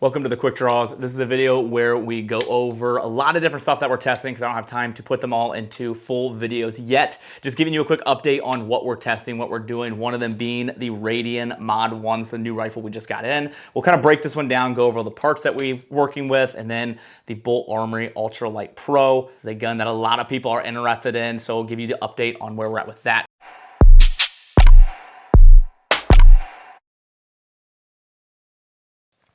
Welcome to the Quick Draws. This is a video where we go over a lot of different stuff that we're testing because I don't have time to put them all into full videos yet. Just giving you a quick update on what we're testing, what we're doing. One of them being the Radian Mod One, the new rifle we just got in. We'll kind of break this one down, go over the parts that we're working with, and then the Armory Ultralight Pro. It's a gun that a lot of people are interested in, so we'll give you the update on where we're at with that.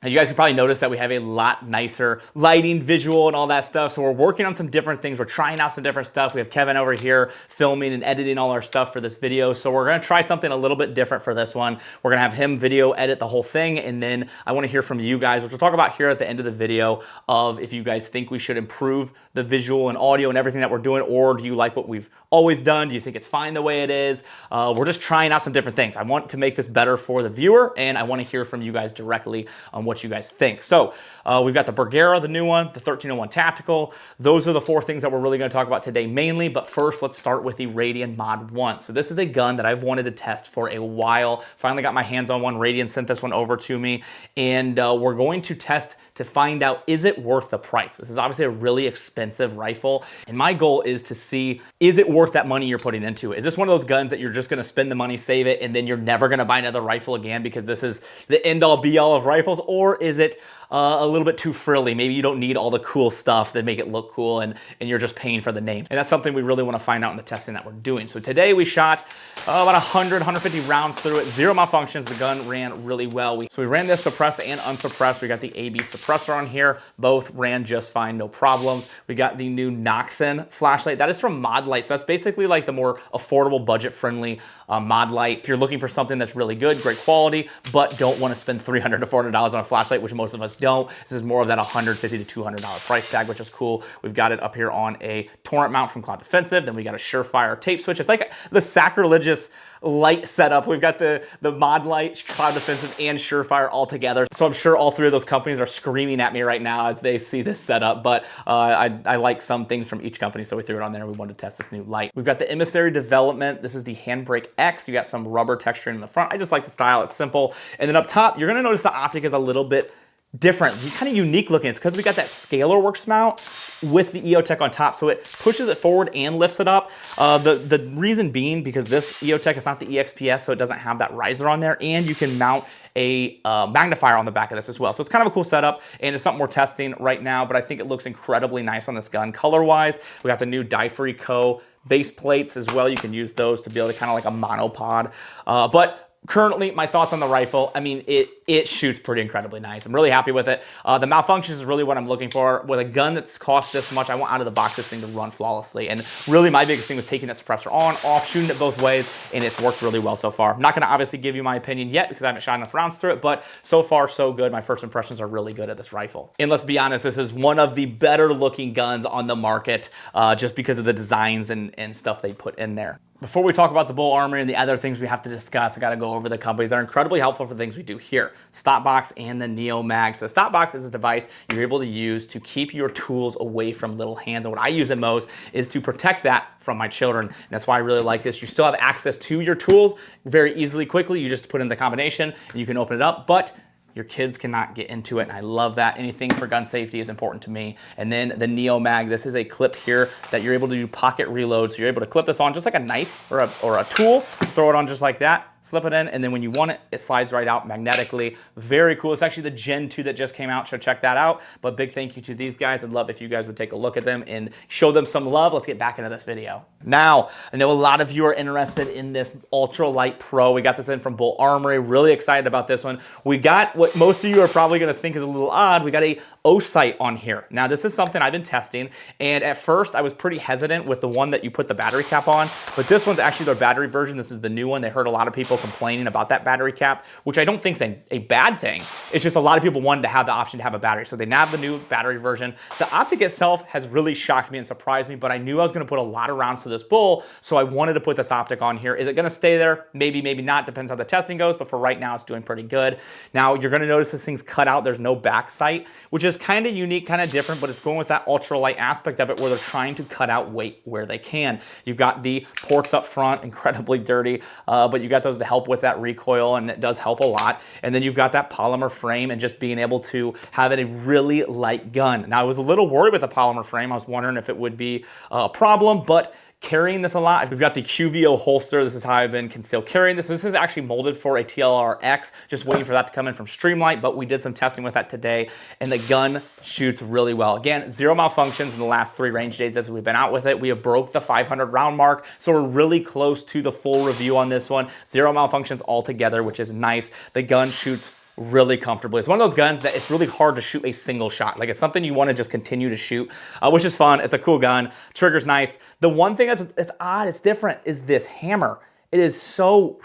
And you guys can probably notice that we have a lot nicer lighting, visual, and all that stuff. So we're working on some different things. We're trying out some different stuff. We have Kevin over here filming and editing all our stuff for this video. So we're gonna try something a little bit different for this one. We're gonna have him video edit the whole thing. And then I wanna hear from you guys, which we'll talk about here at the end of the video, of if you guys think we should improve the visual and audio and everything that we're doing, or do you like what we've always done? Do you think it's fine the way it is? We're just trying out some different things. I want to make this better for the viewer, and I wanna hear from you guys directly on what you guys think. So we've got the Bergara, the new one, the 1301 Tactical. Those are the four things that we're really going to talk about today mainly, but first let's start with the Radian Mod One. So this is a gun that I've wanted to test for a while. Finally got my hands on one. Radian sent this one over to me, and we're going to test to find out, is it worth the price? This is obviously a really expensive rifle, and my goal is to see, is it worth that money you're putting into it? Is this one of those guns that you're just gonna spend the money, save it, and then you're never gonna buy another rifle again because this is the end-all be-all of rifles? Or is it a little bit too frilly? Maybe you don't need all the cool stuff that make it look cool, and you're just paying for the name. And that's something we really wanna find out in the testing that we're doing. So today we shot about 100, 150 rounds through it, 0 malfunctions. The gun ran really well. So we ran this suppressed and unsuppressed. We got the AB suppressor on here. Both ran just fine, no problems. We got the new non-censored flashlight. That is from Mod Light. So that's basically like the more affordable, budget-friendly Mod Light. If you're looking for something that's really good, great quality, but don't want to spend $300 to $400 on a flashlight, which most of us don't, this is more of that $150 to $200 price tag, which is cool. We've got it up here on a torrent mount from Cloud Defensive. Then we got a Surefire tape switch. It's like the sacrilegious light setup. We've got the Mod Light, Cloud Defensive, and Surefire all together. So I'm sure all three of those companies are screaming at me right now as they see this setup, but I like some things from each company, so we threw it on there. We wanted to test this new light. We've got the Emissary Development. This is the Handbrake X. You got some rubber texturing in the front. I just like the style. It's simple. And then up top, you're gonna notice the optic is a little bit different, kind of unique looking. It's because we got that Scalar Works mount with the EOTech on top, so it pushes it forward and lifts it up. The reason being because this EOTech is not the EXPS, so it doesn't have that riser on there, and you can mount a magnifier on the back of this as well. So it's kind of a cool setup, and it's something we're testing right now, but I think it looks incredibly nice on this gun. Color-wise, we got the new Die-Free Co. base plates as well. You can use those to build kind of like a monopod. But currently, my thoughts on the rifle, I mean, it shoots pretty incredibly nice. I'm really happy with it. The malfunctions is really what I'm looking for. With a gun that's cost this much, I want out of the box this thing to run flawlessly. And really, my biggest thing was taking that suppressor on, off, shooting it both ways, and it's worked really well so far. I'm not gonna obviously give you my opinion yet because I haven't shot enough rounds through it, but so far, so good. My first impressions are really good at this rifle. And let's be honest, this is one of the better looking guns on the market just because of the designs and stuff they put in there. Before we talk about the Armory and the other things we have to discuss, I gotta go over the companies that are incredibly helpful for the things we do here. Stopbox and the Neo Mag. So the Stopbox is a device you're able to use to keep your tools away from little hands. And what I use it most is to protect that from my children. And that's why I really like this. You still have access to your tools very easily, quickly. You just put in the combination and you can open it up, but your kids cannot get into it, and I love that. Anything for gun safety is important to me. And then the Neo Mag, this is a clip here that you're able to do pocket reload. So you're able to clip this on just like a knife or a tool, throw it on just like that, slip it in, and then when you want it, it slides right out magnetically. Very cool. It's actually the Gen 2 that just came out, so check that out. But big thank you to these guys. I'd love if you guys would take a look at them and show them some love. Let's get back into this video. Now, I know a lot of you are interested in this Ultralight Pro. We got this in from Armory. Really excited about this one. We got what most of you are probably gonna think is a little odd. We got a O-sight on here. Now, this is something I've been testing, and at first I was pretty hesitant with the one that you put the battery cap on, but this one's actually their battery version. This is the new one. They heard a lot of people complaining about that battery cap, which I don't think is a bad thing. It's just a lot of people wanted to have the option to have a battery, so they now have the new battery version. The optic itself has really shocked me and surprised me, but I knew I was gonna put a lot of rounds to this bull, so I wanted to put this optic on here. Is it gonna stay there? Maybe, maybe not. Depends how the testing goes, but for right now, it's doing pretty good. Now, you're gonna notice this thing's cut out. There's no back sight, which is kind of unique, kind of different, but it's going with that ultralight aspect of it where they're trying to cut out weight where they can. You've got the ports up front, incredibly dirty, but you got those help with that recoil, and it does help a lot. And then you've got that polymer frame and just being able to have it a really light gun. Now, I was a little worried with the polymer frame. I was wondering if it would be a problem, but carrying this a lot. We've got the QVO holster. This is how I've been concealed carrying this. This is actually molded for a TLR-X, just waiting for that to come in from Streamlight, but we did some testing with that today, and the gun shoots really well. Again, 0 malfunctions in the last 3 range days as we've been out with it. We have broke the 500 round mark, so we're really close to the full review on this one. 0 malfunctions altogether, which is nice. The gun shoots really comfortably. It's one of those guns that it's really hard to shoot a single shot. Like, it's something you want to just continue to shoot, which is fun. It's a cool gun. Trigger's nice. The one thing that's odd, it's different, is this hammer. It is so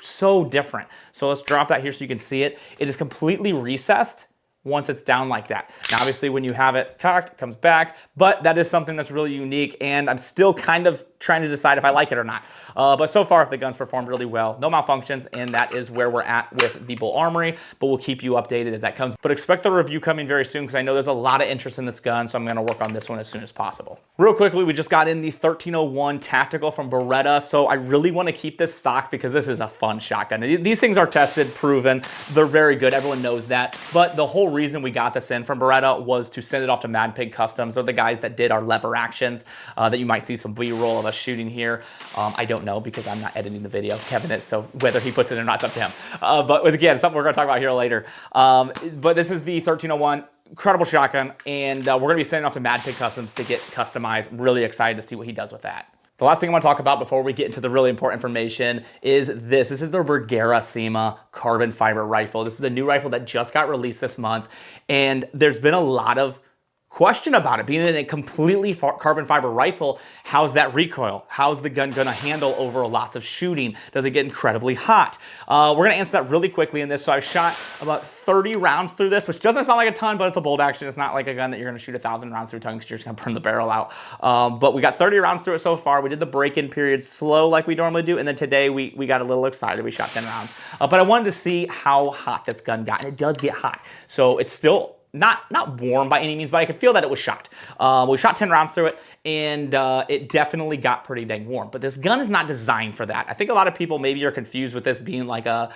different. So let's drop that here so you can see it. It is completely recessed once it's down like that. Now, obviously, when you have it cocked, it comes back, but that is something that's really unique, and I'm still kind of trying to decide if I like it or not. But so far, the gun's performed really well. No malfunctions, and that is where we're at with the Bull Armory, but we'll keep you updated as that comes. But expect the review coming very soon, because I know there's a lot of interest in this gun, so I'm gonna work on this one as soon as possible. Real quickly, we just got in the 1301 Tactical from Beretta, so I really wanna keep this stock because this is a fun shotgun. These things are tested, proven, they're very good, everyone knows that, but the whole reason we got this in from Beretta was to send it off to Mad Pig Customs. They're the guys that did our lever actions that you might see some B-roll of us shooting here. I don't know because I'm not editing the video. Kevin is, so whether he puts it in or not, it's up to him. But again, something we're going to talk about here later. But this is the 1301. Incredible shotgun, and we're going to be sending off to Mad Pig Customs to get customized. I'm really excited to see what he does with that. The last thing I want to talk about before we get into the really important information is this. This is the Bergara SEMA carbon fiber rifle. This is a new rifle that just got released this month, and there's been a lot of question about it being in a completely carbon fiber rifle. How's that recoil? How's the gun gonna handle over lots of shooting? Does it get incredibly hot? We're gonna answer that really quickly in this. So I've shot about 30 rounds through this, which doesn't sound like a ton, but it's a bolt action. It's not like a gun that you're gonna shoot 1,000 rounds through tongue because you're just gonna burn the barrel out. But we got 30 rounds through it so far. We did the break-in period slow like we normally do, and then today we got a little excited. We shot 10 rounds. But I wanted to see how hot this gun got, and it does get hot. So it's still not warm by any means, but I could feel that it was shot. We shot 10 rounds through it, and it definitely got pretty dang warm. But this gun is not designed for that. I think a lot of people maybe are confused with this being like a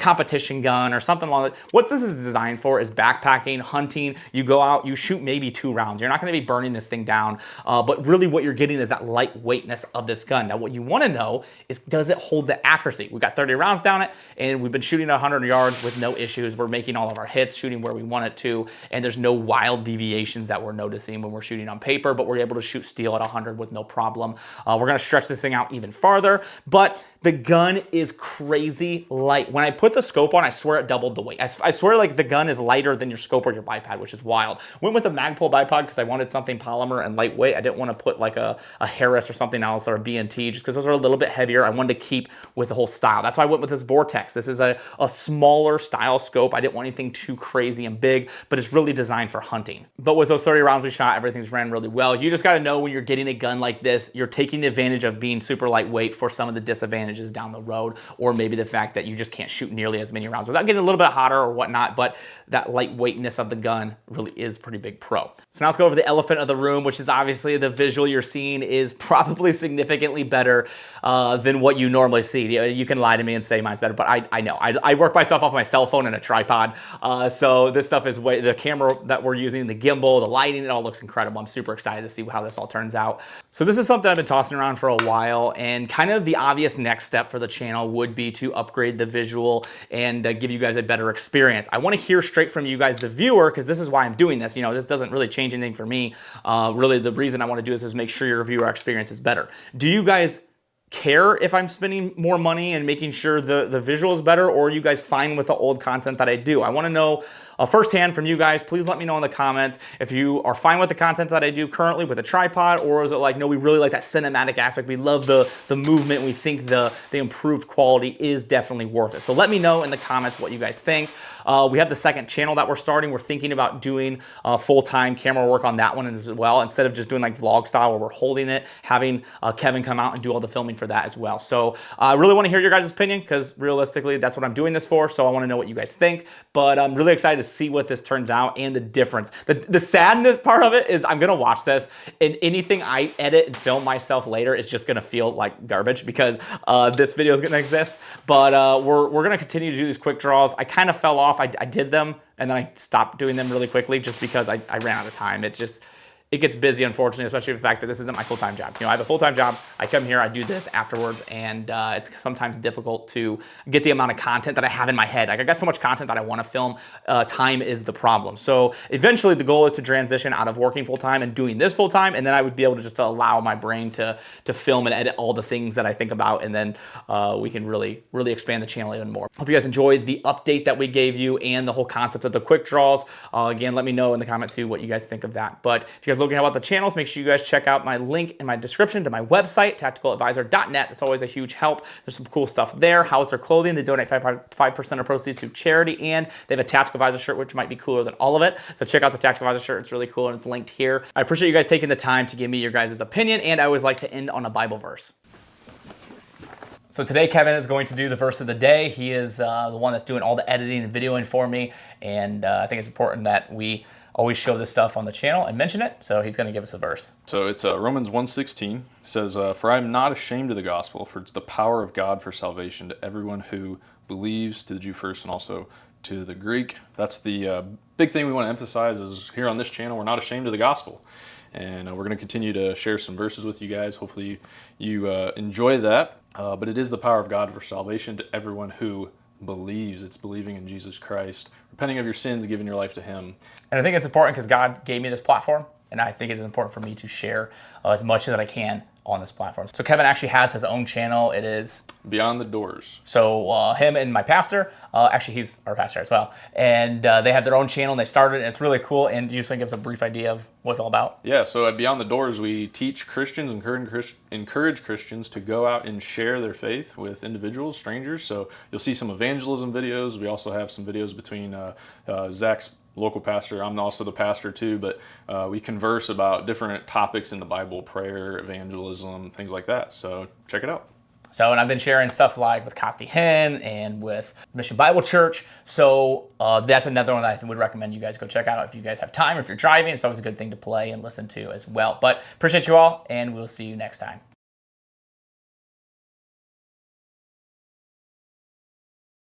competition gun or something along that. What this is designed for is backpacking, hunting. You go out, you shoot maybe 2 rounds. You're not going to be burning this thing down, but really what you're getting is that lightweightness of this gun. Now, what you want to know is, does it hold the accuracy? We got 30 rounds down it, and we've been shooting 100 yards with no issues. We're making all of our hits, shooting where we want it to, and there's no wild deviations that we're noticing when we're shooting on paper, but we're able to shoot steel at 100 with no problem. We're going to stretch this thing out even farther, but the gun is crazy light. When I put the scope on, I swear it doubled the weight. I swear like the gun is lighter than your scope or your bipod, which is wild. Went with the Magpul bipod because I wanted something polymer and lightweight. I didn't want to put like a Harris or something else or a B&T just because those are a little bit heavier. I wanted to keep with the whole style. That's why I went with this Vortex. This is a smaller style scope. I didn't want anything too crazy and big, but it's really designed for hunting. But with those 30 rounds we shot, everything's ran really well. You just got to know when you're getting a gun like this, you're taking the advantage of being super lightweight for some of the disadvantages down the road, or maybe the fact that you just can't shoot nearly as many rounds without getting a little bit hotter or whatnot, but that lightweightness of the gun really is pretty big pro. So now let's go over the elephant of the room, which is obviously the visual you're seeing is probably significantly better than what you normally see. You can lie to me and say mine's better, but I know. I work myself off my cell phone and a tripod, so this stuff is the camera that we're using, the gimbal, the lighting, it all looks incredible. I'm super excited to see how this all turns out. So this is something I've been tossing around for a while, and kind of the obvious next step for the channel would be to upgrade the visual and give you guys a better experience. I want to hear straight from you guys, the viewer, because this is why I'm doing this. You know, this doesn't really change anything for me. Really, the reason I want to do this is make sure your viewer experience is better. Do you guys care if I'm spending more money and making sure the visual is better, or are you guys fine with the old content that I do? I want to know firsthand from you guys. Please let me know in the comments if you are fine with the content that I do currently with a tripod, or is it like, no, we really like that cinematic aspect. We love the movement. We think the improved quality is definitely worth it. So let me know in the comments what you guys think. We have the second channel that we're starting. We're thinking about doing full-time camera work on that one as well, instead of just doing like vlog style where we're holding it, having Kevin come out and do all the filming for that as well. So I really want to hear your guys' opinion, because realistically, that's what I'm doing this for. So I want to know what you guys think, but I'm really excited to to see what this turns out and the difference. The sadness part of it is I'm gonna watch this, and anything I edit and film myself later is just gonna feel like garbage because this video is gonna exist. But we're gonna continue to do these quick draws. I kind of fell off. I did them and then I stopped doing them really quickly just because I ran out of time. It gets busy, unfortunately, especially the fact that this isn't my full-time job. You know, I have a full-time job. I come here, I do this afterwards, and it's sometimes difficult to get the amount of content that I have in my head. Like, I got so much content that I want to film. Time is the problem. So eventually, the goal is to transition out of working full-time and doing this full-time, and then I would be able to just allow my brain to film and edit all the things that I think about, and then we can really expand the channel even more. Hope you guys enjoyed the update that we gave you and the whole concept of the quick draws. Again, let me know in the comment too what you guys think of that. But if you guys looking about the channels, make sure you guys check out my link in my description to my website, tacticaladvisor.net. It's always a huge help. There's some cool stuff there. Hauser Clothing, they donate 5% of proceeds to charity, and they have a Tactical Advisor shirt, which might be cooler than all of it. So check out the Tactical Advisor shirt. It's really cool, and it's linked here. I appreciate you guys taking the time to give me your guys' opinion, and I always like to end on a Bible verse. So today, Kevin is going to do the verse of the day. He is the one that's doing all the editing and videoing for me, and I think it's important that we always show this stuff on the channel and mention it, so he's going to give us a verse. So it's Romans 1:16. It says, "For I am not ashamed of the gospel, for it's the power of God for salvation to everyone who believes, to the Jew first and also to the Greek." That's the big thing we want to emphasize is here on this channel, we're not ashamed of the gospel. And we're going to continue to share some verses with you guys. Hopefully you enjoy that. But it is the power of God for salvation to everyone who believes. It's believing in Jesus Christ, repenting of your sins, giving your life to him. And I think it's important because God gave me this platform, and I think it is important for me to share as much as I can on this platform. So Kevin actually has his own channel. It is Beyond the Doors. So him and my pastor, actually he's our pastor as well, and they have their own channel, and they started, and it's really cool. And do you just want to give us a brief idea of what it's all about? Yeah, so at Beyond the Doors, we teach Christians, encourage Christians to go out and share their faith with individuals, strangers. So you'll see some evangelism videos. We also have some videos between Zach's local pastor. I'm also the pastor too, but we converse about different topics in the Bible, prayer, evangelism, things like that. So check it out. So, and I've been sharing stuff like with Costi Hen and with Mission Bible Church. So that's another one that I would recommend you guys go check out if you guys have time, or if you're driving. It's always a good thing to play and listen to as well. But appreciate you all, and we'll see you next time.